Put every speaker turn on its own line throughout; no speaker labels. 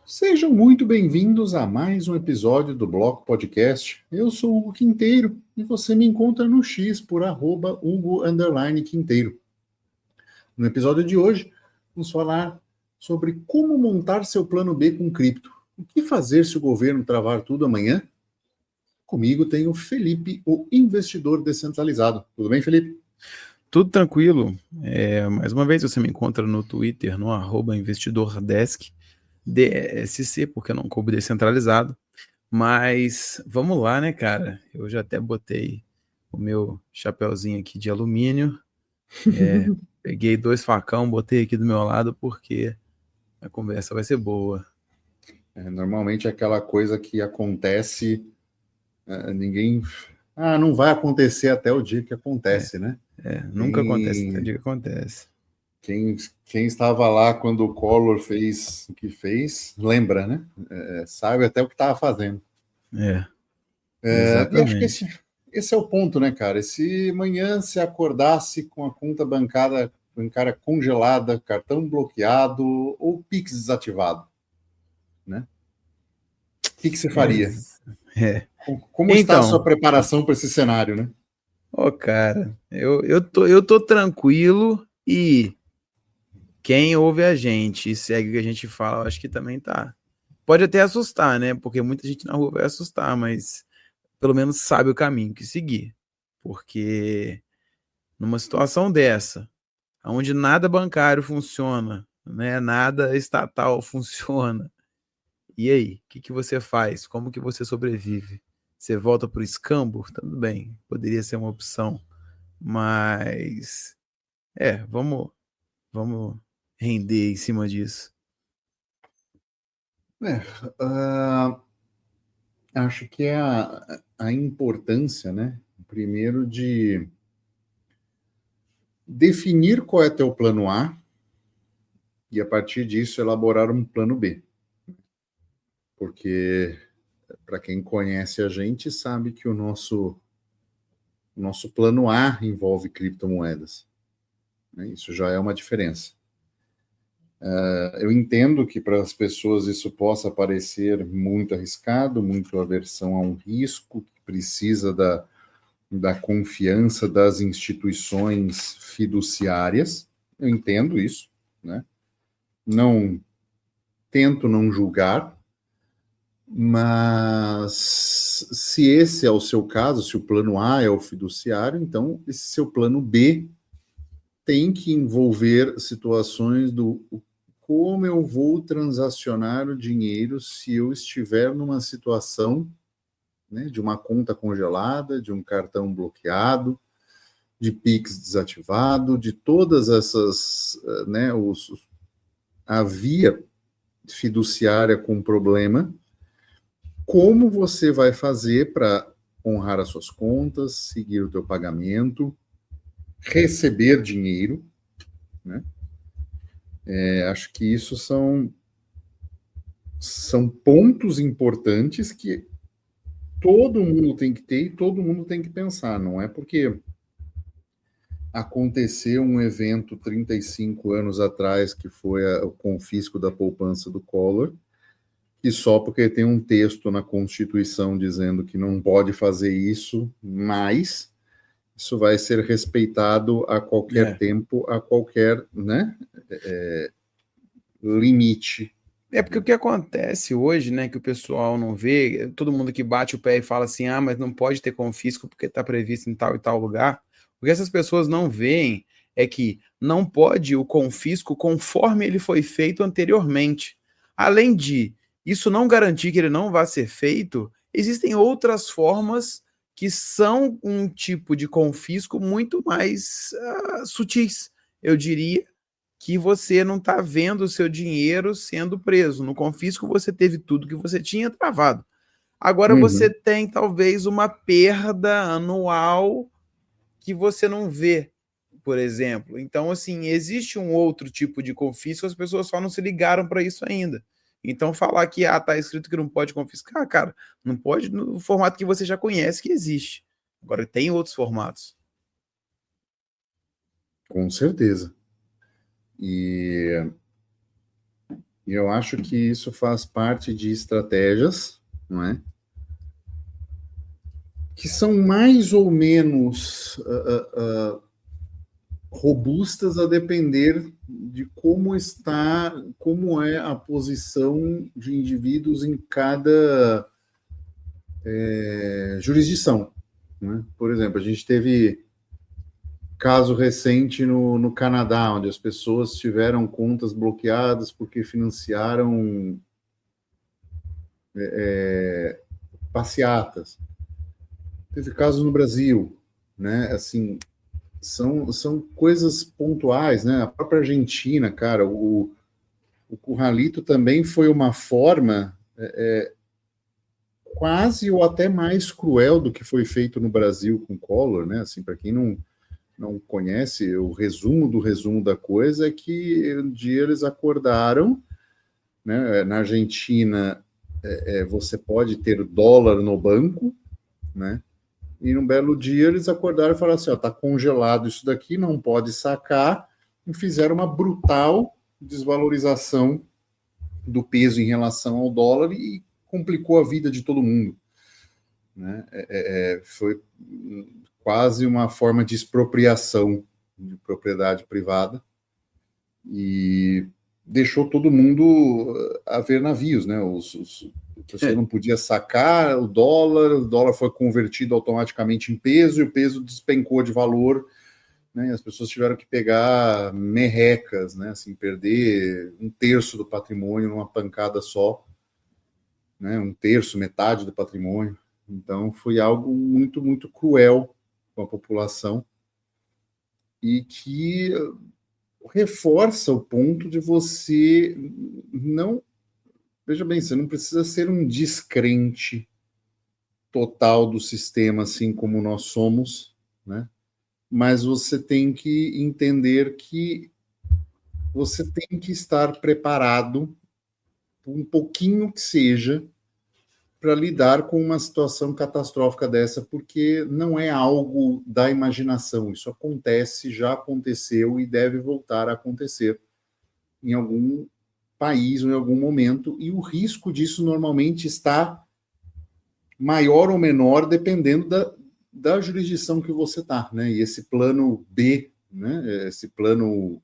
Sejam muito bem-vindos a mais um episódio do Bloco Podcast. Eu sou o Hugo Quinteiro e você me encontra no X por @Hugo_Quinteiro. No episódio de hoje, vamos falar sobre como montar seu plano B com cripto. O que fazer se o governo travar tudo amanhã? Comigo tem o Felipe, o investidor descentralizado. Tudo bem, Felipe?
Tudo tranquilo. Mais uma vez você me encontra no Twitter, no @investidordesk, DSC, porque eu não coube descentralizado. Mas vamos lá, né, cara? Eu já até botei o meu chapeuzinho aqui de alumínio. Peguei 2 facão, botei aqui do meu lado, porque a conversa vai ser boa.
Normalmente é aquela coisa que acontece, ninguém... não vai acontecer até o dia que acontece, né?
Nunca acontece, até o dia que acontece.
Quem estava lá quando o Collor fez o que fez, lembra, né? Sabe até o que estava fazendo. E acho que
Exatamente.
esse é o ponto, né, cara? Se amanhã se acordasse com a conta bancária congelada, cartão bloqueado ou Pix desativado, né? O que você faria?
É.
Como está a sua
Então,
preparação para esse cenário, né?
cara, eu tô tranquilo e quem ouve a gente e segue o que a gente fala, eu acho que também tá. Pode até assustar, né? Porque muita gente na rua vai assustar, mas pelo menos sabe o caminho que seguir. Porque numa situação dessa, onde nada bancário funciona, né? Nada estatal funciona. E aí, o que você faz? Como que você sobrevive? Você volta pro escambo? Tudo bem, poderia ser uma opção, mas vamos render em cima disso.
Ah, acho que é a importância, né? Primeiro de definir qual é teu plano A e a partir disso elaborar um plano B. Porque para quem conhece a gente sabe que o nosso plano A envolve criptomoedas, né? Isso já é uma diferença. Eu entendo que para as pessoas isso possa parecer muito arriscado, muito aversão a um risco, que precisa da confiança das instituições fiduciárias. Eu entendo isso, né? Não tento não julgar, mas se esse é o seu caso, se o plano A é o fiduciário, então esse seu plano B tem que envolver situações do como eu vou transacionar o dinheiro se eu estiver numa situação, né, de uma conta congelada, de um cartão bloqueado, de Pix desativado, de todas essas, né, a via fiduciária com problema. Como você vai fazer para honrar as suas contas, seguir o teu pagamento, receber dinheiro, né? Acho que isso são pontos importantes que todo mundo tem que ter e todo mundo tem que pensar. Não é porque aconteceu um evento 35 anos atrás, que foi o confisco da poupança do Collor, e só porque tem um texto na Constituição dizendo que não pode fazer isso, mas isso vai ser respeitado a qualquer tempo, a qualquer, né, limite.
Porque o que acontece hoje, né, que o pessoal não vê, todo mundo que bate o pé e fala assim, mas não pode ter confisco porque está previsto em tal e tal lugar. O que essas pessoas não veem é que não pode o confisco conforme ele foi feito anteriormente. Além de isso não garantir que ele não vá ser feito, existem outras formas que são um tipo de confisco muito mais sutis, eu diria, que você não está vendo o seu dinheiro sendo preso. No confisco, você teve tudo que você tinha travado. Agora você
Uhum.
tem talvez uma perda anual que você não vê, por exemplo. Então, assim, existe um outro tipo de confisco, as pessoas só não se ligaram para isso ainda. Então, falar que tá escrito que não pode confiscar, cara, não pode no formato que você já conhece que existe. Agora, tem outros formatos.
Com certeza. E E eu acho que isso faz parte de estratégias, não é? Que são mais ou menos robustas a depender de como é a posição de indivíduos em cada jurisdição, né? Por exemplo, a gente teve caso recente no Canadá, onde as pessoas tiveram contas bloqueadas porque financiaram passeatas. Teve casos no Brasil, né? Assim, são coisas pontuais, né? A própria Argentina, cara, o Curralito também foi uma forma quase ou até mais cruel do que foi feito no Brasil com Collor, né? Assim, para quem não conhece, o resumo do resumo da coisa é que um dia eles acordaram, né? Na Argentina, você pode ter dólar no banco, né? E num belo dia eles acordaram e falaram assim: ó, tá congelado isso daqui, não pode sacar, e fizeram uma brutal desvalorização do peso em relação ao dólar e complicou a vida de todo mundo, né? Foi quase uma forma de expropriação de propriedade privada e deixou todo mundo a ver navios, né? A pessoa não podia sacar o dólar foi convertido automaticamente em peso e o peso despencou de valor, né? As pessoas tiveram que pegar merrecas, né? Assim, perder um terço do patrimônio numa pancada só, né? Um terço, metade do patrimônio. Então foi algo muito, muito cruel com a população e que reforça o ponto de você não... Veja bem, você não precisa ser um descrente total do sistema, assim como nós somos, né? Mas você tem que entender que você tem que estar preparado, um pouquinho que seja, para lidar com uma situação catastrófica dessa, porque não é algo da imaginação. Isso acontece, já aconteceu e deve voltar a acontecer em algum país ou em algum momento, e o risco disso normalmente está maior ou menor dependendo da jurisdição que você está, né? E esse plano B, né? Esse plano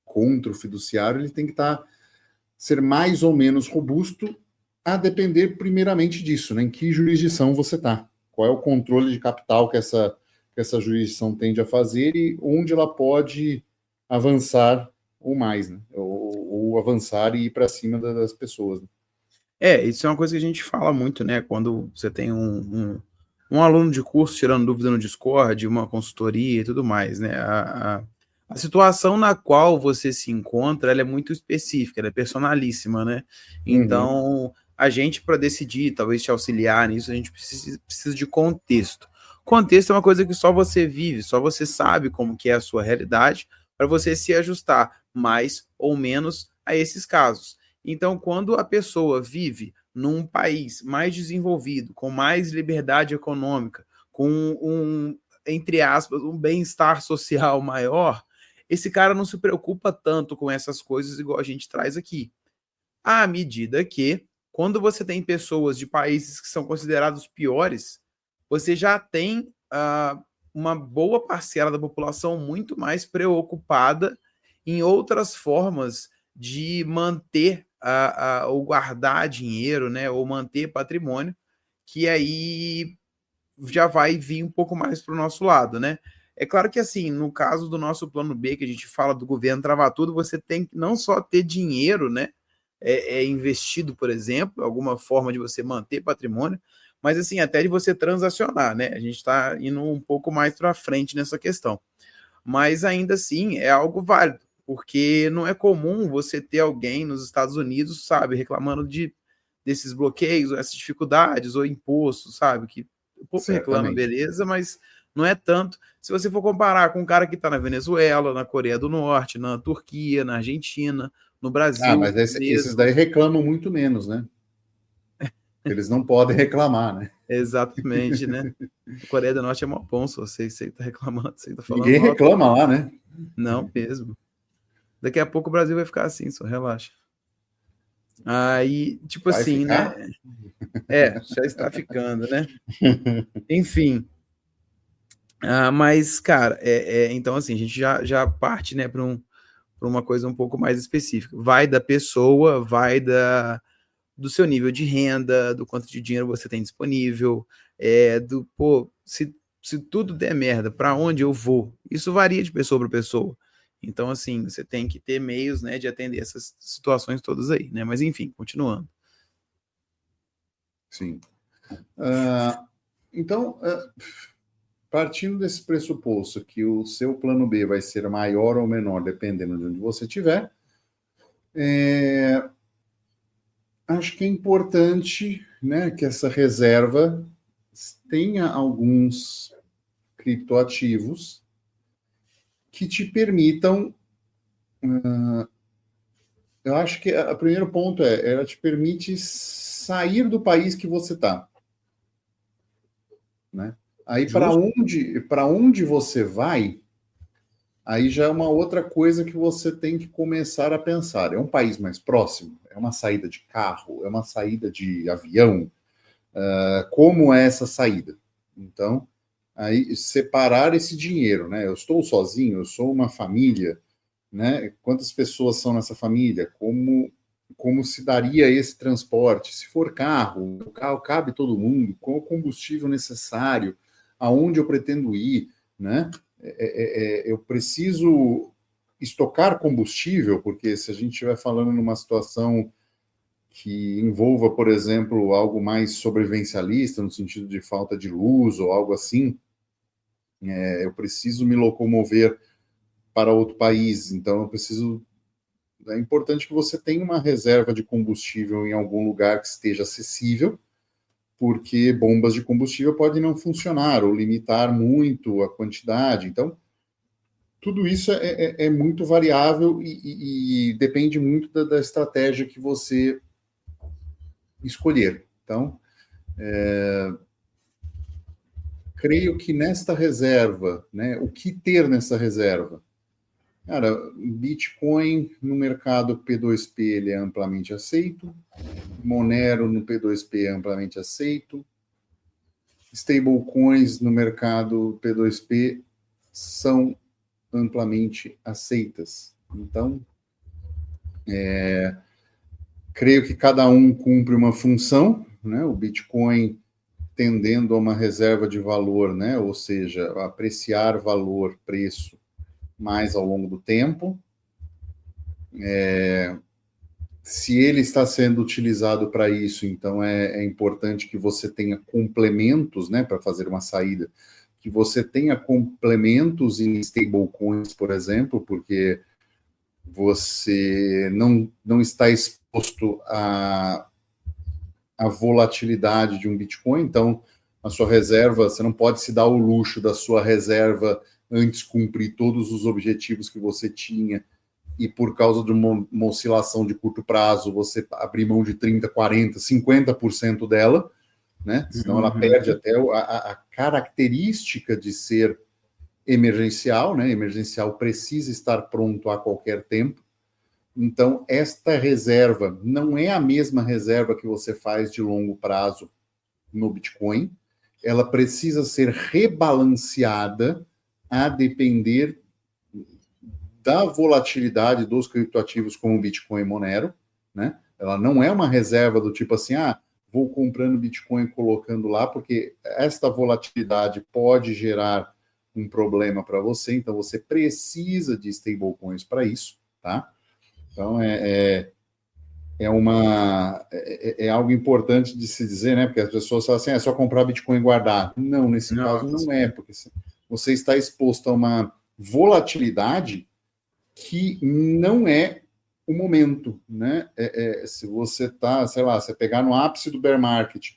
contra o fiduciário, ele tem que ser mais ou menos robusto a depender primeiramente disso, né? Em que jurisdição você está, qual é o controle de capital que essa jurisdição tende a fazer e onde ela pode avançar ou mais, né? Ou avançar e ir para cima das pessoas, né?
Isso é uma coisa que a gente fala muito, né? Quando você tem um aluno de curso tirando dúvida no Discord, uma consultoria e tudo mais, né? A situação na qual você se encontra, ela é muito específica, ela é personalíssima, né? Então, a gente, para decidir, talvez te auxiliar nisso, a gente precisa de contexto. Contexto é uma coisa que só você vive, só você sabe como que é a sua realidade, para você se ajustar mais ou menos a esses casos. Então, quando a pessoa vive num país mais desenvolvido, com mais liberdade econômica, com entre aspas, um bem-estar social maior, esse cara não se preocupa tanto com essas coisas igual a gente traz aqui. À medida que, quando você tem pessoas de países que são considerados piores, você já tem uma boa parcela da população muito mais preocupada em outras formas de manter ou guardar dinheiro, né, ou manter patrimônio, que aí já vai vir um pouco mais para o nosso lado, né? É claro que, assim, no caso do nosso plano B, que a gente fala do governo travar tudo, você tem que não só ter dinheiro, né, investido, por exemplo, alguma forma de você manter patrimônio, mas, assim, até de você transacionar, né? A gente está indo um pouco mais para frente nessa questão. Mas, ainda assim, é algo válido, porque não é comum você ter alguém nos Estados Unidos, sabe, reclamando desses bloqueios, essas dificuldades, ou impostos, sabe, que o povo reclama, beleza, mas não é tanto. Se você for comparar com um cara que está na Venezuela, na Coreia do Norte, na Turquia, na Argentina, no Brasil
mas esses daí reclamam muito menos, né? Eles não podem reclamar, né?
Exatamente, né? A Coreia do Norte é mó bom, se você está reclamando, você está falando
Ninguém
mal.
reclama lá, né?
Não mesmo. Daqui a pouco o Brasil vai ficar assim, só relaxa. Aí, tipo
Vai
assim, né?
ficar?
Já está ficando, né? Enfim. Mas, cara, então assim, a gente já parte, né, para uma coisa um pouco mais específica. Vai da pessoa, vai do seu nível de renda, do quanto de dinheiro você tem disponível, se tudo der merda, para onde eu vou? Isso varia de pessoa para pessoa. Então, assim, você tem que ter meios, né, de atender essas situações todas aí, né? Mas, enfim, continuando.
Sim. Então, partindo desse pressuposto que o seu plano B vai ser maior ou menor, dependendo de onde você estiver, acho que é importante, né, que essa reserva tenha alguns criptoativos que te permitam. Eu acho que o primeiro ponto ela te permite sair do país que você está, né? Aí
Justo?
para onde você vai, aí já é uma outra coisa que você tem que começar a pensar. É um país mais próximo? É uma saída de carro? É uma saída de avião? Como é essa saída? Então, aí separar esse dinheiro, né? Eu estou sozinho, eu sou uma família, né? Quantas pessoas são nessa família? Como se daria esse transporte? Se for carro, o carro cabe todo mundo, qual o combustível necessário, aonde eu pretendo ir, né? Eu preciso estocar combustível, porque se a gente estiver falando numa situação que envolva, por exemplo, algo mais sobrevivencialista, no sentido de falta de luz ou algo assim, eu preciso me locomover para outro país, então eu preciso. É importante que você tenha uma reserva de combustível em algum lugar que esteja acessível, porque bombas de combustível podem não funcionar ou limitar muito a quantidade. Então, tudo isso é muito variável e depende muito da estratégia que você escolher. Então, creio que nesta reserva, né, o que ter nessa reserva? Cara, Bitcoin no mercado P2P ele é amplamente aceito, Monero no P2P é amplamente aceito, stablecoins no mercado P2P são amplamente aceitas. Então, creio que cada um cumpre uma função, né? O Bitcoin tendendo a uma reserva de valor, né? Ou seja, apreciar valor, preço mais ao longo do tempo. Se ele está sendo utilizado para isso, então é importante que você tenha complementos, né, para fazer uma saída, que você tenha complementos em stablecoins, por exemplo, porque você não está exposto à volatilidade de um Bitcoin, então a sua reserva, você não pode se dar o luxo da sua reserva antes cumprir todos os objetivos que você tinha e por causa de uma oscilação de curto prazo, você abrir mão de 30%, 40%, 50% dela, né? Senão ela perde até a característica de ser emergencial, né? Emergencial precisa estar pronto a qualquer tempo. Então, esta reserva não é a mesma reserva que você faz de longo prazo no Bitcoin. Ela precisa ser rebalanceada a depender da volatilidade dos criptoativos como Bitcoin e Monero, né? Ela não é uma reserva do tipo assim, vou comprando Bitcoin e colocando lá, porque esta volatilidade pode gerar um problema para você, então você precisa de stablecoins para isso, tá? Então é algo importante de se dizer, né? Porque as pessoas falam assim, é só comprar Bitcoin e guardar. Não, nesse caso não é, porque você está exposto a uma volatilidade que não é o momento, né? Se você está, sei lá, você pegar no ápice do bear market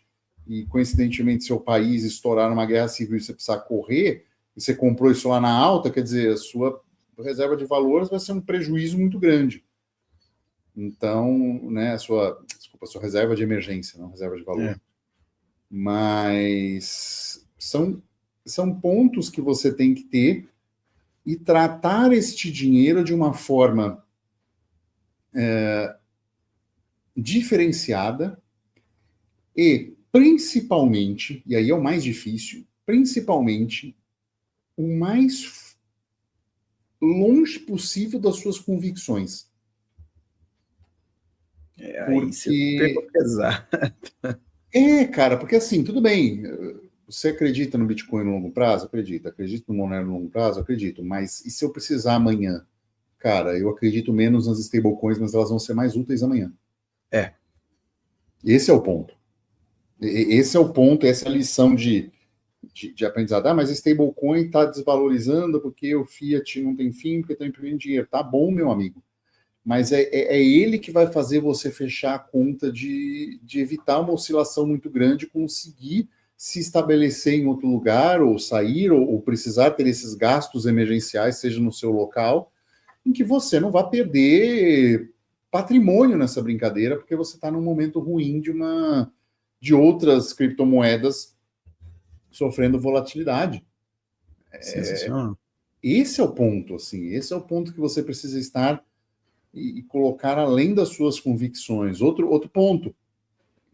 e coincidentemente seu país estourar numa guerra civil e você precisar correr, e você comprou isso lá na alta, quer dizer, a sua reserva de valores vai ser um prejuízo muito grande. Então, né, a sua reserva de emergência, não reserva de valor. Mas são pontos que você tem que ter e tratar este dinheiro de uma forma diferenciada e, principalmente, e aí é o mais difícil, principalmente, o mais longe possível das suas convicções.
Aí você pegou pesado.
Cara, porque assim, tudo bem, você acredita no Bitcoin no longo prazo? Acredito. Acredito no Monero no longo prazo? Acredito. Mas e se eu precisar amanhã? Cara, eu acredito menos nas stablecoins, mas elas vão ser mais úteis amanhã. Esse é o ponto. Esse é o ponto, essa é a lição de aprendizado. Mas a stablecoin está desvalorizando porque o Fiat não tem fim, porque está imprimindo dinheiro. Tá bom, meu amigo. Mas é ele que vai fazer você fechar a conta de evitar uma oscilação muito grande, conseguir se estabelecer em outro lugar, ou sair, ou precisar ter esses gastos emergenciais, seja no seu local, em que você não vai perder patrimônio nessa brincadeira, porque você está num momento ruim de outras criptomoedas sofrendo volatilidade.
Sensacional.
Esse é o ponto, assim, esse é o ponto que você precisa estar e colocar além das suas convicções. Outro ponto,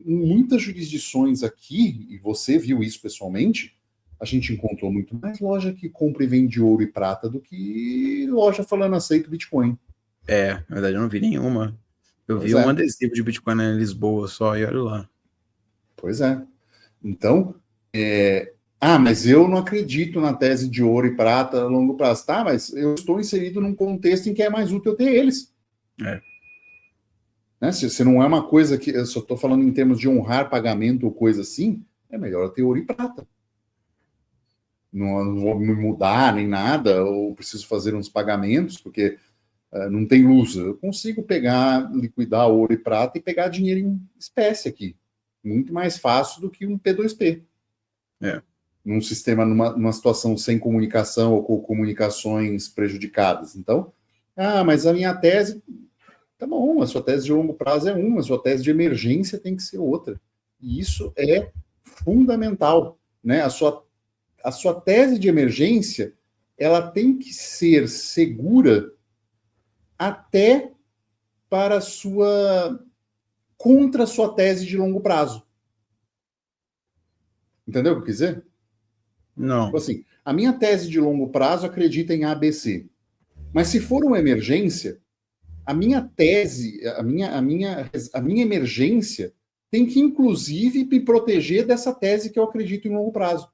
em muitas jurisdições aqui, e você viu isso pessoalmente, a gente encontrou muito mais loja que compra e vende ouro e prata do que loja falando aceito Bitcoin.
Na verdade eu não vi nenhuma. Eu vi um adesivo de Bitcoin em Lisboa só, e olha lá.
Pois é. Então, mas eu não acredito na tese de ouro e prata a longo prazo. Tá, mas eu estou inserido num contexto em que é mais útil eu ter eles. Né? Se não é uma coisa que eu só estou falando em termos de honrar pagamento ou coisa assim, é melhor eu ter ouro e prata. Não vou me mudar nem nada, ou preciso fazer uns pagamentos, porque não tem luz. Eu consigo pegar, liquidar ouro e prata e pegar dinheiro em espécie aqui. Muito mais fácil do que um P2P. Num sistema, numa situação sem comunicação ou com comunicações prejudicadas. Então, mas a minha tese... Tá bom, a sua tese de longo prazo é uma, a sua tese de emergência tem que ser outra. E isso é fundamental, né? A sua tese de emergência, ela tem que ser segura até para contra a sua tese de longo prazo. Entendeu o que eu quis dizer?
Não.
Tipo assim, a minha tese de longo prazo acredita em ABC. Mas se for uma emergência, a minha tese, a minha emergência tem que, inclusive, me proteger dessa tese que eu acredito em longo prazo.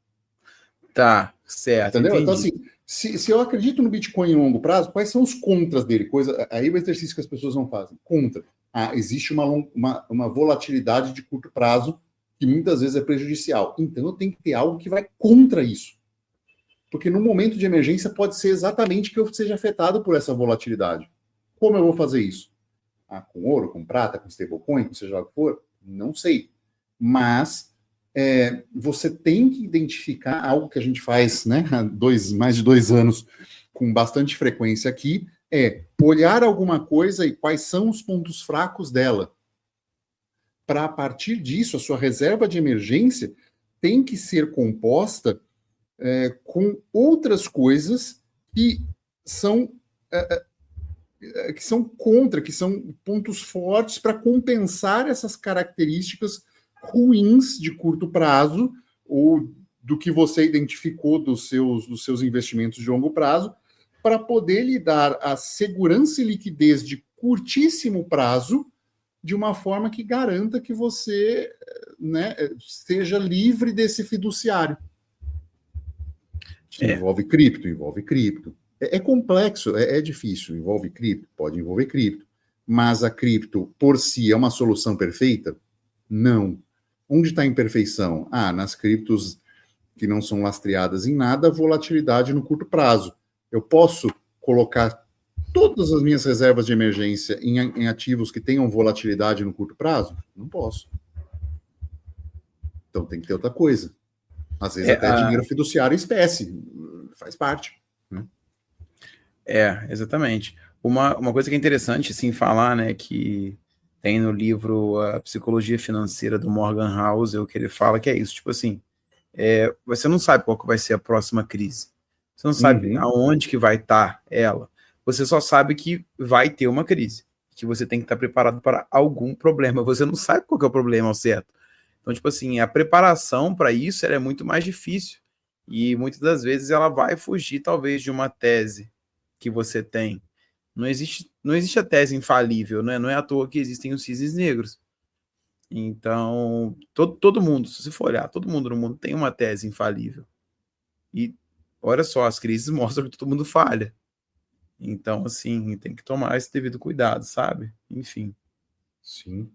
Tá, certo.
Entendeu?
Entendi.
Então, assim, se eu acredito no Bitcoin em longo prazo, quais são os contras dele? Aí o exercício que as pessoas não fazem. Contra. Existe uma volatilidade de curto prazo que muitas vezes é prejudicial. Então, eu tenho que ter algo que vai contra isso. Porque no momento de emergência pode ser exatamente que eu seja afetado por essa volatilidade. Como eu vou fazer isso? Com ouro, com prata, com stablecoin, com seja o que for? Não sei. Mas você tem que identificar algo que a gente faz, né, há mais de 2 anos com bastante frequência aqui, olhar alguma coisa e quais são os pontos fracos dela. Para, a partir disso, a sua reserva de emergência tem que ser composta com outras coisas que são que são pontos fortes para compensar essas características ruins de curto prazo ou do que você identificou dos seus investimentos de longo prazo, para poder lhe dar a segurança e liquidez de curtíssimo prazo de uma forma que garanta que você, né, seja livre desse fiduciário. Envolve cripto. É complexo, é difícil. Envolve cripto? Pode envolver cripto. Mas a cripto, por si, é uma solução perfeita? Não. Onde está a imperfeição? Nas criptos que não são lastreadas em nada, volatilidade no curto prazo. Eu posso colocar todas as minhas reservas de emergência em ativos que tenham volatilidade no curto prazo? Não posso. Então tem que ter outra coisa. Às vezes até dinheiro fiduciário em espécie. Faz parte. Né?
Exatamente. Uma coisa que é interessante, assim, falar, né, que tem no livro A Psicologia Financeira do Morgan Housel, que ele fala que é isso, tipo assim, você não sabe qual que vai ser a próxima crise. Você não sabe aonde que vai estar ela. Você só sabe que vai ter uma crise. que você tem que estar preparado para algum problema. Você não sabe qual que é o problema ao certo. Então, tipo assim, a preparação para isso ela é muito mais difícil. E muitas das vezes ela vai fugir, talvez, de uma tese que você tem. Não existe a tese infalível, né? Não é à toa que existem os cisnes negros. Então, todo mundo, se você for olhar, todo mundo no mundo tem uma tese infalível. E olha só, as crises mostram que todo mundo falha. Então, assim, tem que tomar esse devido cuidado, sabe? Enfim.
Sim,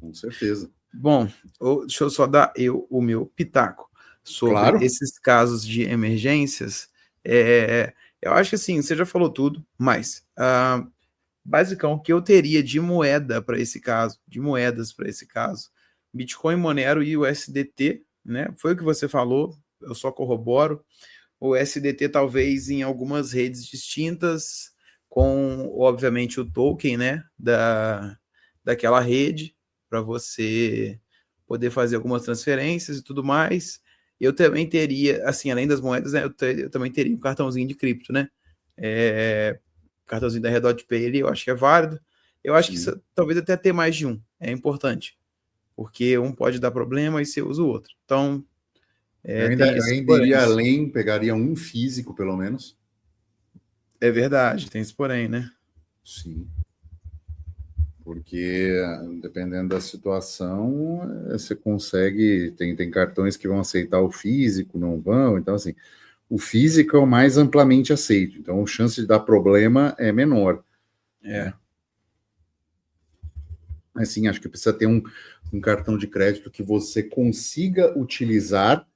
com certeza.
Bom, deixa eu só dar o meu pitaco sobre
Claro.
esses casos de emergências. Eu acho que assim, você já falou tudo, mas basicão, o que eu teria de moeda para esse caso, de moedas para esse caso, Bitcoin, Monero e o USDT, né? Foi o que você falou, eu só corroboro. O USDT talvez em algumas redes distintas, com, obviamente, o token, né, daquela rede, para você poder fazer algumas transferências e tudo mais. Eu também teria, assim, além das moedas, né, eu também teria um cartãozinho de cripto, né? Cartãozinho da Redot Pay ali, eu acho que é válido. Eu acho que talvez até ter mais de um é importante, porque um pode dar problema e você usa o outro. Então,
Eu
tem
ainda
isso.
iria além, pegaria um físico, pelo menos.
É verdade, tem isso porém, né?
Sim. Porque, dependendo da situação, você consegue. Tem cartões que vão aceitar o físico, não vão. Então, assim, o físico é o mais amplamente aceito. Então, a chance de dar problema é menor.
É.
Assim, acho que precisa ter um cartão de crédito que você consiga utilizar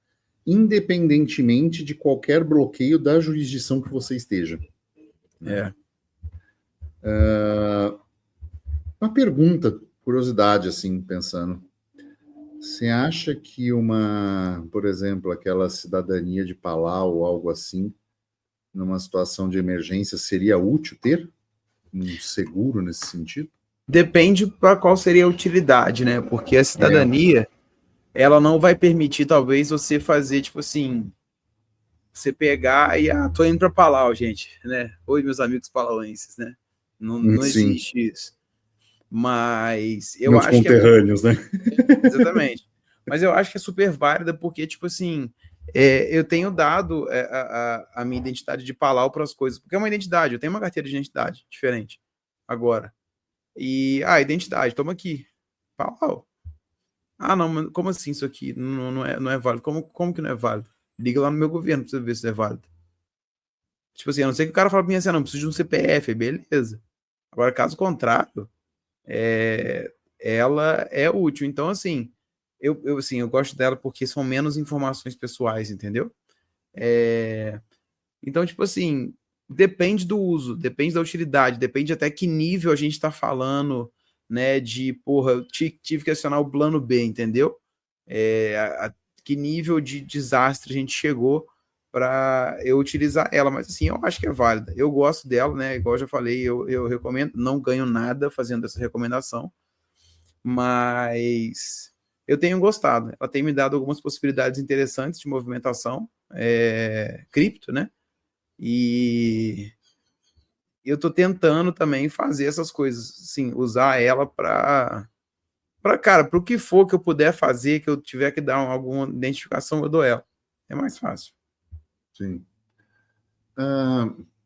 independentemente de qualquer bloqueio da jurisdição que você esteja. Uma pergunta, curiosidade, assim, pensando. Você acha que por exemplo, aquela cidadania de Palau ou algo assim, numa situação de emergência, seria útil ter um seguro nesse sentido?
Depende para qual seria a utilidade, né? Porque a cidadania, ela não vai permitir, talvez, você fazer, tipo assim, você pegar e, tô indo para Palau, gente, né? Oi, meus amigos palauenses, né? Não
Sim.
existe isso. Mas eu
Meus
acho que
conterrâneos, né?
Exatamente. Mas eu acho que é super válida porque, tipo assim, eu tenho dado a minha identidade de Palau para as coisas, porque é uma identidade, eu tenho uma carteira de identidade diferente agora. E, identidade, toma aqui. Palau. Não, mas como assim isso aqui? Não é válido. Como que não é válido? Liga lá no meu governo para você ver se é válido. Tipo assim, a não ser que o cara fale pra mim assim, não, preciso de um CPF, beleza. Agora, caso contrário, ela é útil. Então, assim, eu gosto dela porque são menos informações pessoais, entendeu? Então, tipo assim, depende do uso, depende da utilidade, depende até que nível a gente está falando, né? De, porra, eu tive que acionar o plano B, entendeu? Que nível de desastre a gente chegou para eu utilizar ela, mas assim, eu acho que é válida. Eu gosto dela, né? Igual eu já falei, eu recomendo, não ganho nada fazendo essa recomendação, mas eu tenho gostado. Ela tem me dado algumas possibilidades interessantes de movimentação, cripto, né? E eu tô tentando também fazer essas coisas, assim, usar ela para cara, para o que for que eu puder fazer, que eu tiver que dar alguma identificação, eu dou ela. É mais fácil.
Sim.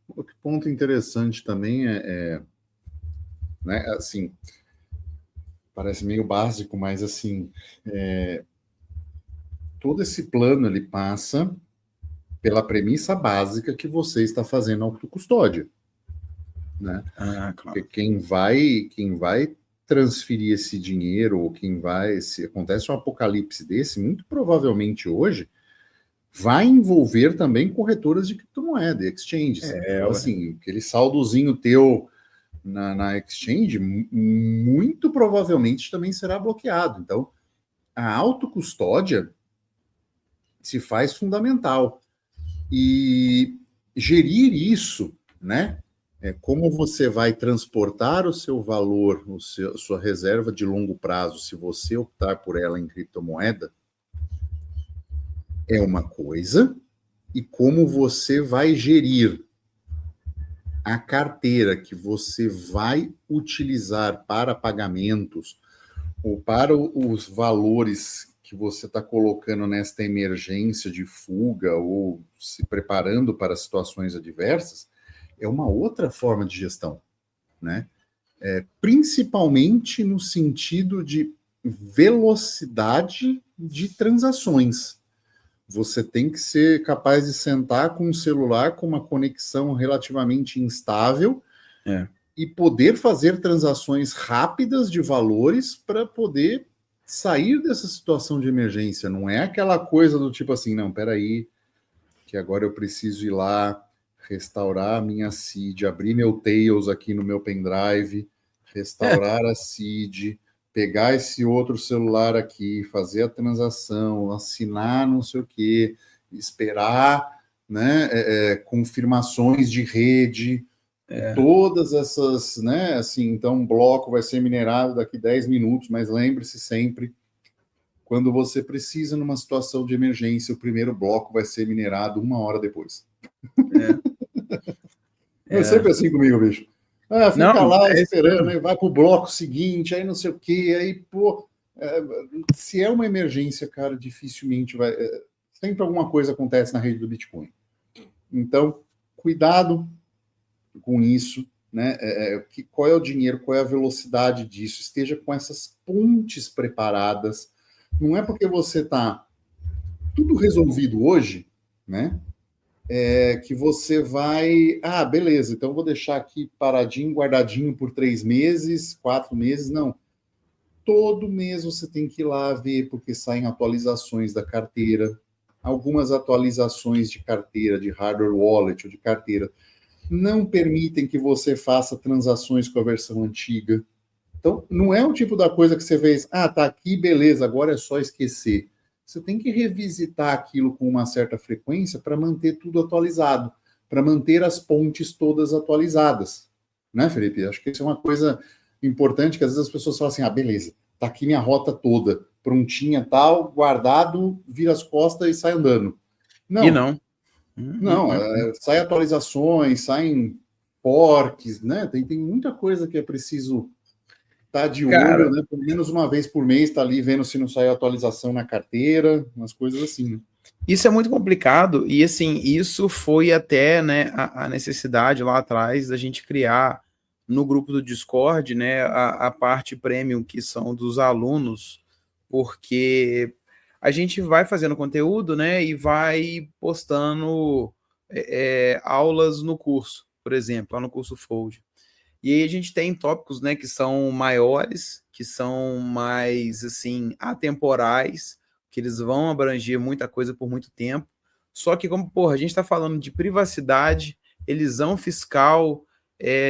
Outro ponto interessante também né, assim, parece meio básico, mas assim, todo esse plano ele passa pela premissa básica que você está fazendo autocustódia, né?
Claro.
Porque quem vai transferir esse dinheiro ou se acontece um apocalipse desse, muito provavelmente hoje vai envolver também corretoras de criptomoeda, exchanges. Então, assim, aquele saldozinho teu na exchange, muito provavelmente também será bloqueado. Então, a autocustódia se faz fundamental. E gerir isso, né? Como você vai transportar o seu valor, sua reserva de longo prazo, se você optar por ela em criptomoeda, é uma coisa, e como você vai gerir a carteira que você vai utilizar para pagamentos ou para os valores que você está colocando nesta emergência de fuga ou se preparando para situações adversas, é uma outra forma de gestão, né? Principalmente no sentido de velocidade de transações. Você tem que ser capaz de sentar com um celular com uma conexão relativamente instável e poder fazer transações rápidas de valores para poder sair dessa situação de emergência. Não é aquela coisa do tipo assim, não, peraí, que agora eu preciso ir lá restaurar a minha seed, abrir meu Tails aqui no meu pendrive, restaurar a seed, pegar esse outro celular aqui, fazer a transação, assinar não sei o quê, esperar, né, confirmações de rede, todas essas, né, assim, então um bloco vai ser minerado daqui 10 minutos, mas lembre-se sempre, quando você precisa numa situação de emergência, o primeiro bloco vai ser minerado 1 hora depois. É sempre assim comigo, bicho. Fica lá esperando, aí vai pro bloco seguinte, aí não sei o quê, aí, pô, se é uma emergência, cara, dificilmente vai. Sempre alguma coisa acontece na rede do Bitcoin. Então, cuidado com isso, né? Qual é o dinheiro, qual é a velocidade disso? Esteja com essas pontes preparadas. Não é porque você está tudo resolvido hoje, né? Que você vai... beleza, então vou deixar aqui paradinho, guardadinho por 3 meses, 4 meses. Não. Todo mês você tem que ir lá ver, porque saem atualizações da carteira. Algumas atualizações de carteira, de hardware wallet ou de carteira, não permitem que você faça transações com a versão antiga. Então, não é o tipo da coisa que você fez, tá aqui, beleza, agora é só esquecer. Você tem que revisitar aquilo com uma certa frequência para manter tudo atualizado, para manter as pontes todas atualizadas. Né, Felipe? Acho que isso é uma coisa importante, que às vezes as pessoas falam assim, beleza, tá aqui minha rota toda, prontinha, tal, guardado, vira as costas e sai andando. Não.
E não.
Não, sai atualizações, saem forks, né? Tem muita coisa que é preciso estar de olho, né? Pelo menos uma vez por mês, tá ali vendo se não sai atualização na carteira, umas coisas assim, né?
Isso é muito complicado e, assim, isso foi até, né, a necessidade lá atrás da gente criar no grupo do Discord, né, a parte premium, que são dos alunos, porque a gente vai fazendo conteúdo, né, e vai postando aulas no curso, por exemplo, lá no curso Fold. E aí a gente tem tópicos, né, que são maiores, que são mais, assim, atemporais, que eles vão abranger muita coisa por muito tempo. Só que, como, a gente está falando de privacidade, elisão fiscal,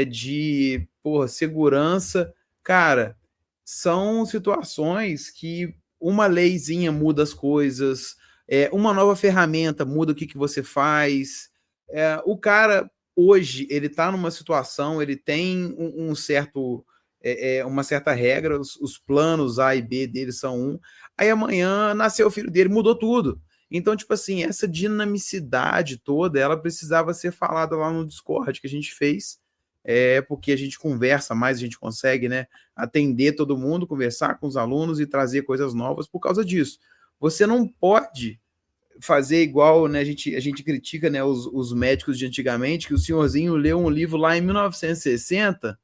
de, segurança, cara, são situações que uma leizinha muda as coisas, uma nova ferramenta muda o que você faz. O cara, hoje, ele está numa situação, ele tem um certo... uma certa regra, os planos A e B dele são aí amanhã nasceu o filho dele, mudou tudo. Então, tipo assim, essa dinamicidade toda, ela precisava ser falada lá no Discord que a gente fez, porque a gente conversa mais, a gente consegue, né, atender todo mundo, conversar com os alunos e trazer coisas novas por causa disso. Você não pode fazer igual, né, a gente critica, né, os médicos de antigamente, que o senhorzinho leu um livro lá em 1960,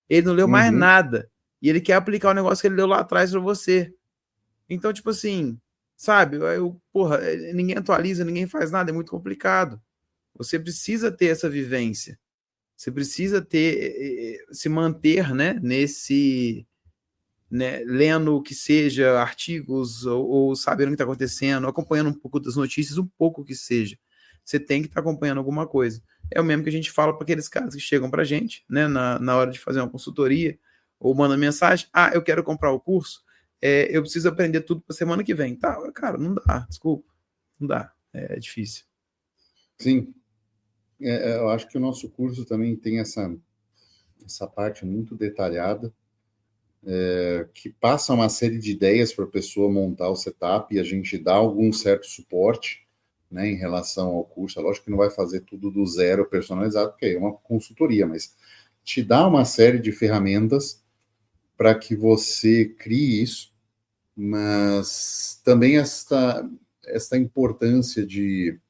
ele não leu mais nada, e ele quer aplicar o negócio que ele leu lá atrás para você. Então, tipo assim, sabe, ninguém atualiza, ninguém faz nada, é muito complicado. Você precisa ter essa vivência, você precisa se manter, né, nesse... Né, lendo o que seja, artigos, ou sabendo o que está acontecendo, acompanhando um pouco das notícias, um pouco que seja. Você tem que estar acompanhando alguma coisa. É o mesmo que a gente fala para aqueles caras que chegam para a gente, né, na hora de fazer uma consultoria, ou manda mensagem, eu quero comprar o curso, eu preciso aprender tudo para semana que vem. Tá, cara, não dá, desculpa, não dá, é difícil.
Sim, eu acho que o nosso curso também tem essa parte muito detalhada, que passa uma série de ideias para a pessoa montar o setup e a gente dá algum certo suporte, né, em relação ao curso. É lógico que não vai fazer tudo do zero personalizado, porque é uma consultoria, mas te dá uma série de ferramentas para que você crie isso, mas também esta importância de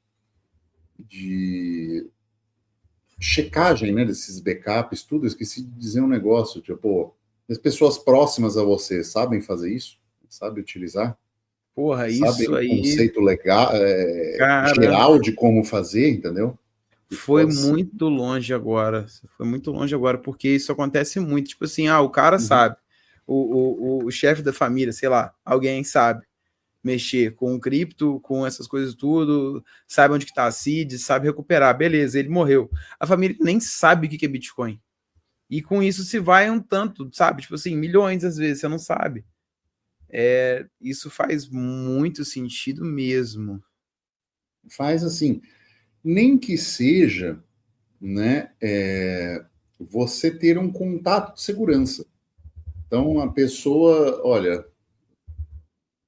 checagem, né, desses backups, tudo. Eu esqueci de dizer um negócio, tipo, as pessoas próximas a você sabem fazer isso? Sabem utilizar?
Porra,
Sabem
isso
o
aí,
conceito legal,
cara,
geral de como fazer, entendeu? Isso
foi
pode ser.
muito longe agora. Foi muito longe agora, porque isso acontece muito. Tipo assim, o cara
Uhum.
sabe. O chefe da família, sei lá, alguém sabe mexer com cripto, com essas coisas tudo, sabe onde que tá a seed, sabe recuperar. Beleza, ele morreu. A família nem sabe o que é Bitcoin. E com isso se vai um tanto, sabe? Tipo assim, milhões às vezes, você não sabe. Isso faz muito sentido mesmo.
Faz assim, nem que seja, né, você ter um contato de segurança. Então, a pessoa, olha,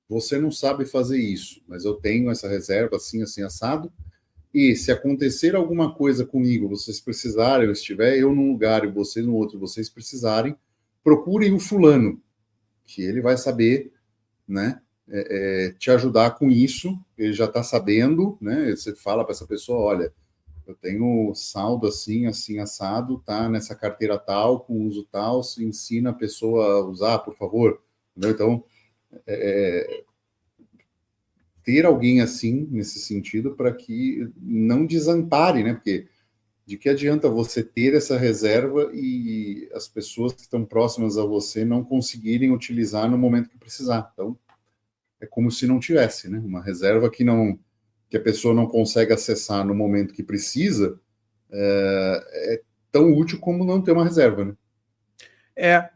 você não sabe fazer isso, mas eu tenho essa reserva assim, assim, assado, e se acontecer alguma coisa comigo, vocês precisarem, eu estiver eu num lugar e você no outro, vocês precisarem, procurem o fulano, que ele vai saber, né, te ajudar com isso, ele já está sabendo, né, você fala para essa pessoa, olha, eu tenho saldo assim, assim, assado, tá nessa carteira tal, com uso tal, se ensina a pessoa a usar, por favor. Entendeu? Então, ter alguém assim, nesse sentido, para que não desampare, né? Porque de que adianta você ter essa reserva e as pessoas que estão próximas a você não conseguirem utilizar no momento que precisar? Então, é como se não tivesse, né? Uma reserva que a pessoa não consegue acessar no momento que precisa, é tão útil como não ter uma reserva, né?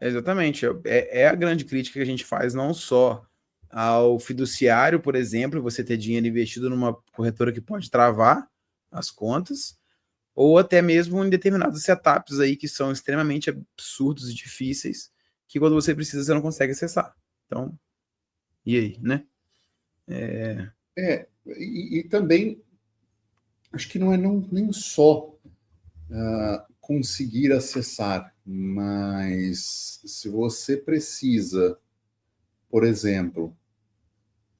Exatamente. É a grande crítica que a gente faz, não só ao fiduciário, por exemplo, você ter dinheiro investido numa corretora que pode travar as contas, ou até mesmo em determinados setups aí que são extremamente absurdos e difíceis, que quando você precisa você não consegue acessar. Então, e aí, né?
E também, acho que não é nem só conseguir acessar, mas se você precisa, por exemplo,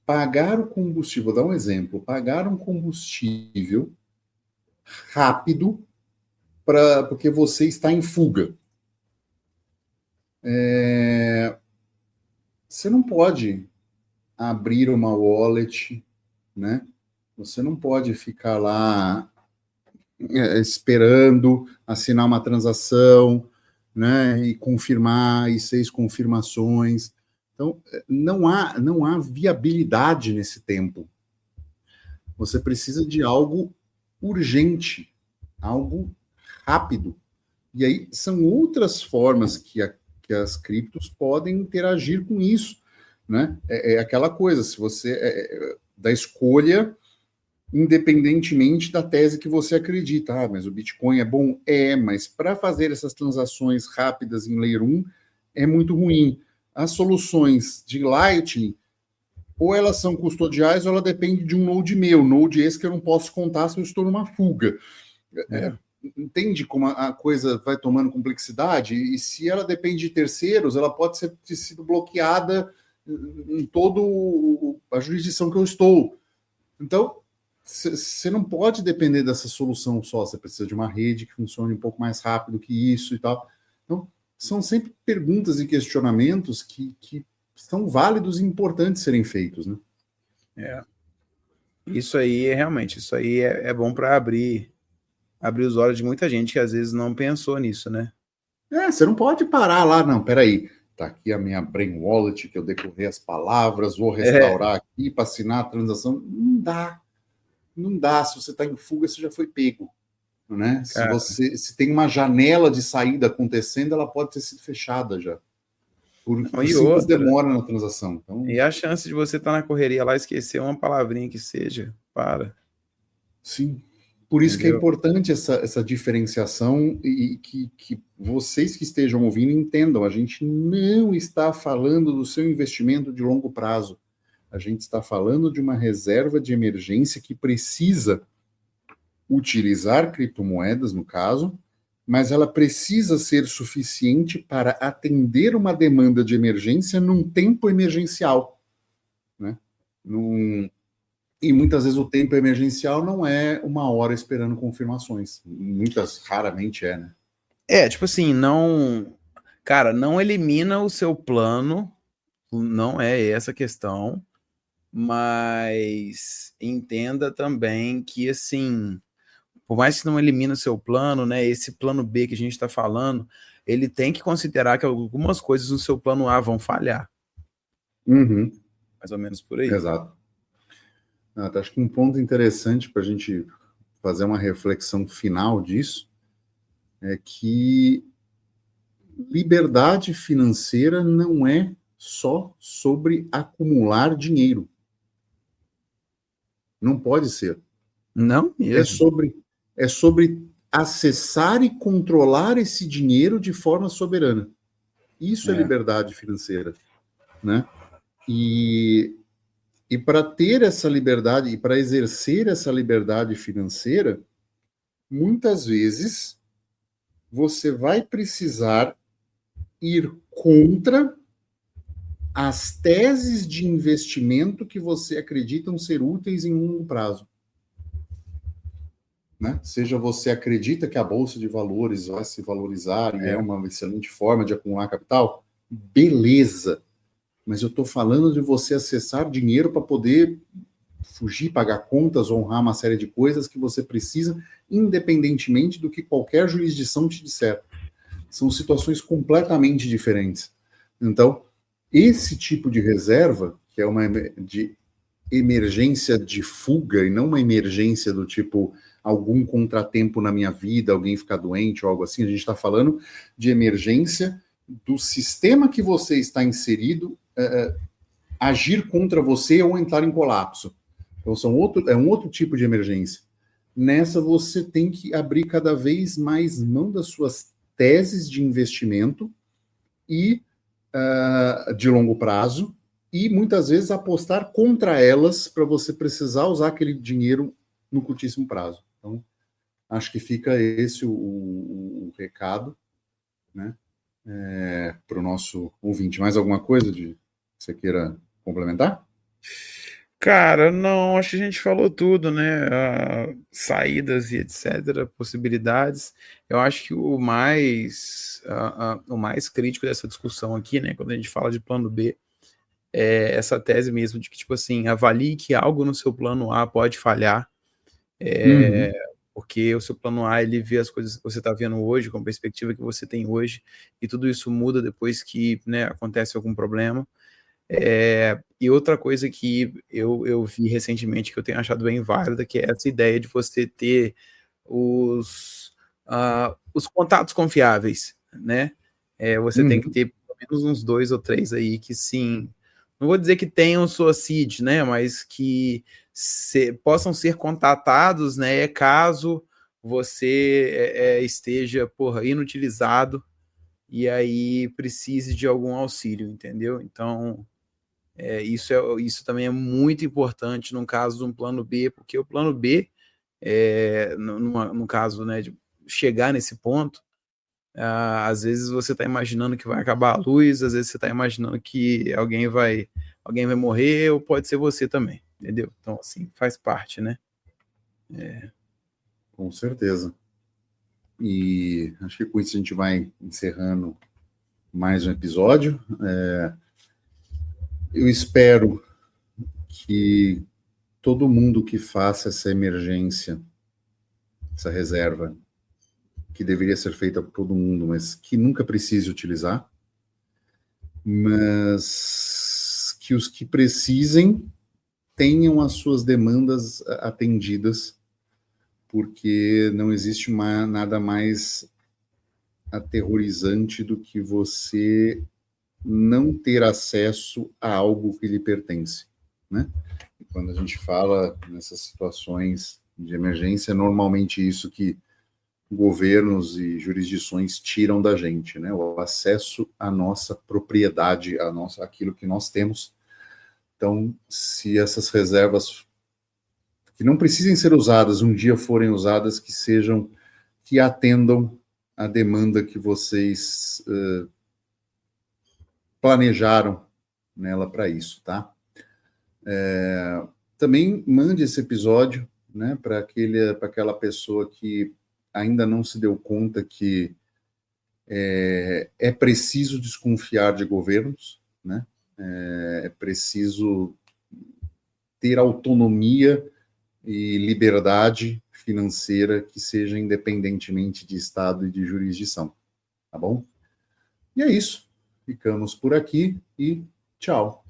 pagar o combustível, vou dar um exemplo, pagar um combustível rápido porque você está em fuga. Você não pode abrir uma wallet, né? Você não pode ficar lá esperando assinar uma transação, né? E confirmar, e 6 confirmações. Então, não há viabilidade nesse tempo. Você precisa de algo urgente, algo rápido. E aí são outras formas que as criptos podem interagir com isso, né? É aquela coisa, se você da escolha, independentemente da tese que você acredita. Mas o Bitcoin é bom? Mas para fazer essas transações rápidas em Layer 1 é muito ruim. As soluções de Lightning, ou elas são custodiais, ou ela depende de um node meu, node esse que eu não posso contar se eu estou numa fuga. Entende como a coisa vai tomando complexidade? E se ela depende de terceiros, ela pode ter sido bloqueada em toda a jurisdição que eu estou. Então, você não pode depender dessa solução só, você precisa de uma rede que funcione um pouco mais rápido que isso e tal. Então, são sempre perguntas e questionamentos que são válidos e importantes serem feitos, né?
Isso aí realmente, isso aí é bom para abrir os olhos de muita gente que às vezes não pensou nisso, né?
Você não pode parar lá, não, peraí, tá aqui a minha Brain Wallet, que eu decorei as palavras, vou restaurar aqui para assinar a transação. Não dá, se você está em fuga, você já foi pego, né?
Cara,
Se tem uma janela de saída acontecendo, ela pode ter sido fechada já,
não,
por
e
simples
outra.
demora na transação. Então,
E a chance de você estar na correria lá e esquecer uma palavrinha que seja, para,
sim, por isso que é
entendeu?
importante essa diferenciação e que vocês que estejam ouvindo entendam. A gente não está falando do seu investimento de longo prazo. A gente está falando de uma reserva de emergência que precisa utilizar criptomoedas, no caso, mas ela precisa ser suficiente para atender uma demanda de emergência num tempo emergencial, né? E muitas vezes o tempo emergencial não é 1 hora esperando confirmações. Raramente é, né?
Tipo assim, não... Cara, não elimina o seu plano, não é essa a questão, mas entenda também que, assim, por mais que não elimine o seu plano, né, esse plano B que a gente está falando, ele tem que considerar que algumas coisas no seu plano A vão falhar.
Uhum.
Mais ou menos por aí.
Exato. Acho que um ponto interessante para a gente fazer uma reflexão final disso é que liberdade financeira não é só sobre acumular dinheiro. Não pode ser.
Não mesmo.
É sobre acessar e controlar esse dinheiro de forma soberana. Isso é liberdade financeira, né? E para ter essa liberdade e para exercer essa liberdade financeira, muitas vezes você vai precisar ir contra as teses de investimento que você acreditam ser úteis em longo prazo. Né? Seja você acredita que a Bolsa de Valores vai se valorizar e é uma excelente forma de acumular capital, beleza. Mas eu estou falando de você acessar dinheiro para poder fugir, pagar contas, honrar uma série de coisas que você precisa, independentemente do que qualquer jurisdição te disser. São situações completamente diferentes. Então, esse tipo de reserva, que é uma de emergência de fuga e não uma emergência do tipo algum contratempo na minha vida, alguém ficar doente ou algo assim, a gente está falando de emergência do sistema que você está inserido agir contra você ou entrar em colapso. Então, é um outro tipo de emergência. Nessa, você tem que abrir cada vez mais mão das suas teses de investimento e de longo prazo e, muitas vezes, apostar contra elas para você precisar usar aquele dinheiro no curtíssimo prazo. Então, acho que fica esse o recado, né, para o nosso ouvinte. Mais alguma coisa que você queira complementar?
Cara, não, acho que a gente falou tudo, né? Saídas e etc., possibilidades. Eu acho que o mais crítico dessa discussão aqui, né, quando a gente fala de plano B, é essa tese mesmo de que, tipo assim, avalie que algo no seu plano A pode falhar, porque o seu plano A, ele vê as coisas que você está vendo hoje, com a perspectiva que você tem hoje, e tudo isso muda depois que, né, acontece algum problema. E outra coisa que eu vi recentemente que eu tenho achado bem válida, que é essa ideia de você ter os contatos confiáveis, né? Você tem que ter pelo menos uns 2 ou 3 aí que, sim, não vou dizer que tenham sua seed, né? Mas que possam ser contatados, né? Caso você esteja, inutilizado e aí precise de algum auxílio, entendeu? Então, isso também é muito importante no caso de um plano B, porque o plano B, no caso, né, de chegar nesse ponto, às vezes você está imaginando que vai acabar a luz, às vezes você está imaginando que alguém vai morrer, ou pode ser você também, entendeu? Então, assim, faz parte, né?
Com certeza. E acho que com isso a gente vai encerrando mais um episódio. Eu espero que todo mundo que faça essa emergência, essa reserva, que deveria ser feita por todo mundo, mas que nunca precise utilizar, mas que os que precisem tenham as suas demandas atendidas, porque não existe nada mais aterrorizante do que você não ter acesso a algo que lhe pertence, né? E quando a gente fala nessas situações de emergência, é normalmente isso que governos e jurisdições tiram da gente, né? O acesso à nossa propriedade, aquilo que nós temos, Então, se essas reservas que não precisem ser usadas, um dia forem usadas, que atendam a demanda que vocês planejaram nela para isso, tá? Também mande esse episódio, né, para aquela pessoa que ainda não se deu conta que é preciso desconfiar de governos, né? É preciso ter autonomia e liberdade financeira que seja independentemente de Estado e de jurisdição, tá bom? E é isso. Ficamos por aqui e tchau.